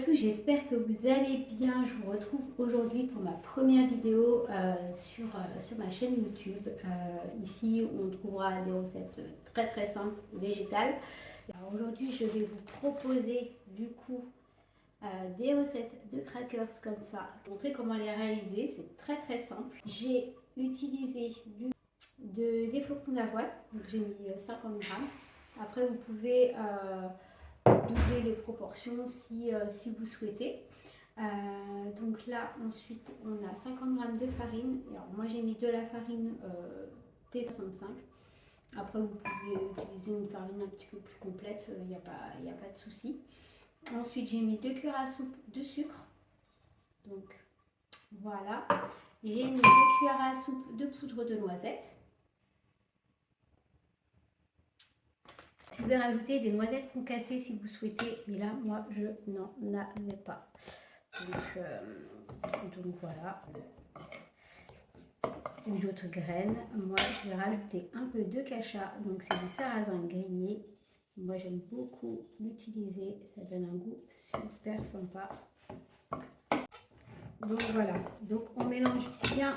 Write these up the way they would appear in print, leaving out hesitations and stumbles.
tous, j'espère que vous allez bien. Je vous retrouve aujourd'hui pour ma première vidéo sur ma chaîne YouTube. Ici, on trouvera des recettes très simples, végétales. Alors aujourd'hui, je vais vous proposer du coup des recettes de crackers comme ça. Pour montrer comment les réaliser, c'est très simple. J'ai utilisé des flocons d'avoine, donc j'ai mis 50 grammes. Après, vous pouvez doubler les proportions si vous souhaitez. Donc là, ensuite, on a 50 g de farine. Et alors, moi, j'ai mis de la farine T65. Après, vous pouvez utiliser une farine un petit peu plus complète, il n'y a pas de souci. Ensuite, j'ai mis 2 cuillères à soupe de sucre. Donc, voilà. J'ai mis 2 cuillères à soupe de poudre de noisette. Vous pouvez rajouter des noisettes concassées si vous souhaitez, mais là, moi, je n'en avais pas. Donc voilà. Ou d'autres graines. Moi, je vais rajouter un peu de cacha. Donc c'est du sarrasin grillé. Moi, j'aime beaucoup l'utiliser. Ça donne un goût super sympa. Donc voilà. Donc on mélange bien.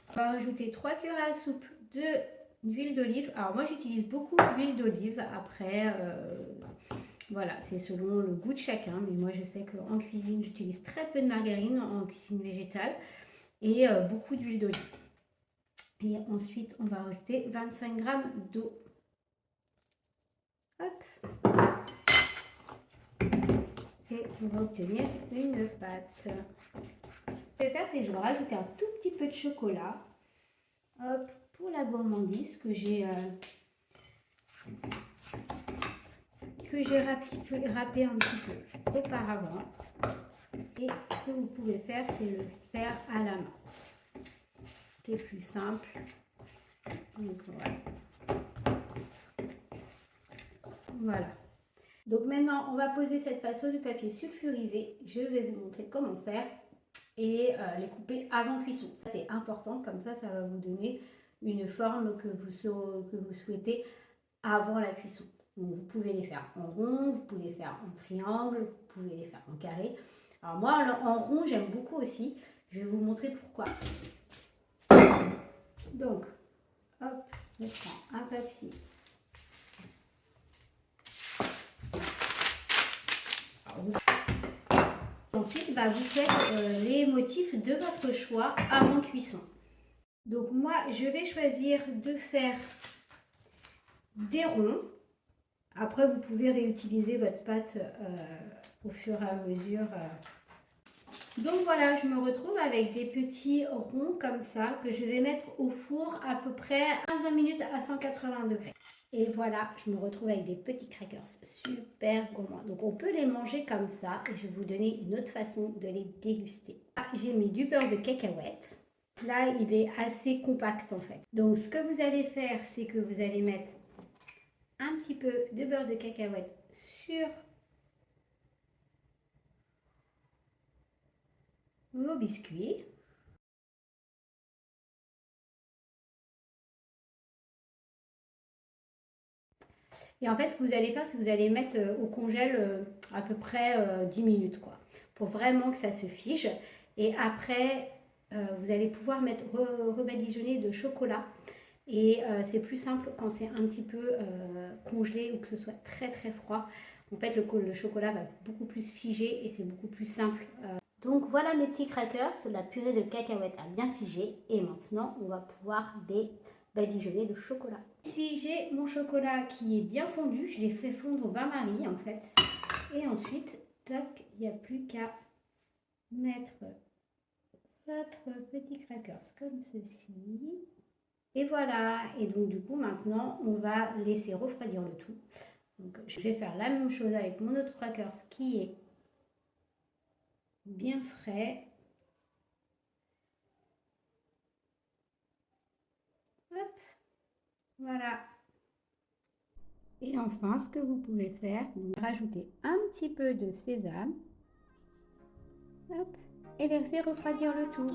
On va rajouter 3 cuillères à soupe d'huile d'olive. Alors moi, j'utilise beaucoup d'huile d'olive. Après, voilà, c'est selon le goût de chacun. Mais moi, je sais qu'en cuisine, j'utilise très peu de margarine en cuisine végétale. Et beaucoup d'huile d'olive. Et ensuite, on va rajouter 25 g d'eau. Hop. Et on va obtenir une pâte. Ce que je vais faire, c'est que je vais rajouter un tout petit peu de chocolat. Hop, pour la gourmandise que j'ai râpé un petit peu auparavant. Et ce que vous pouvez faire, c'est le faire à la main. C'est plus simple. Donc voilà. Voilà. Donc maintenant, on va poser cette pâte sur du papier sulfurisé. Je vais vous montrer comment faire et les couper avant cuisson. Ça, c'est important, comme ça va vous donner une forme que vous souhaitez avant la cuisson. Donc, vous pouvez les faire en rond, vous pouvez les faire en triangle, vous pouvez les faire en carré. Alors moi, en rond, j'aime beaucoup aussi. Je vais vous montrer pourquoi. Donc, hop, je prends un papier. Ensuite, vous faites les motifs de votre choix avant cuisson. Donc moi, je vais choisir de faire des ronds. Après, vous pouvez réutiliser votre pâte au fur et à mesure. Donc voilà, je me retrouve avec des petits ronds comme ça que je vais mettre au four à peu près 15-20 minutes à 180 degrés. Et voilà, je me retrouve avec des petits crackers super gourmands. Donc on peut les manger comme ça et je vais vous donner une autre façon de les déguster. J'ai mis du beurre de cacahuète. Là, il est assez compact en fait. Donc ce que vous allez faire, c'est que vous allez mettre un petit peu de beurre de cacahuète sur vos biscuits. Et en fait, ce que vous allez faire, c'est que vous allez mettre au congèle à peu près 10 minutes, quoi, pour vraiment que ça se fige. Et après, vous allez pouvoir mettre rebadigeonner de chocolat. Et c'est plus simple quand c'est un petit peu congelé ou que ce soit très froid. En fait, le chocolat va beaucoup plus figer et c'est beaucoup plus simple. Donc voilà mes petits crackers, la purée de cacahuètes a bien figé et maintenant on va pouvoir les badigeonner de chocolat. Ici j'ai mon chocolat qui est bien fondu, je l'ai fait fondre au bain-marie en fait. Et ensuite, toc, il n'y a plus qu'à mettre votre petit crackers comme ceci. Et voilà, et donc du coup maintenant on va laisser refroidir le tout. Donc je vais faire la même chose avec mon autre crackers qui est bien frais. Hop, voilà. Et enfin, ce que vous pouvez faire, rajouter un petit peu de sésame. Hop, et laisser refroidir le tout.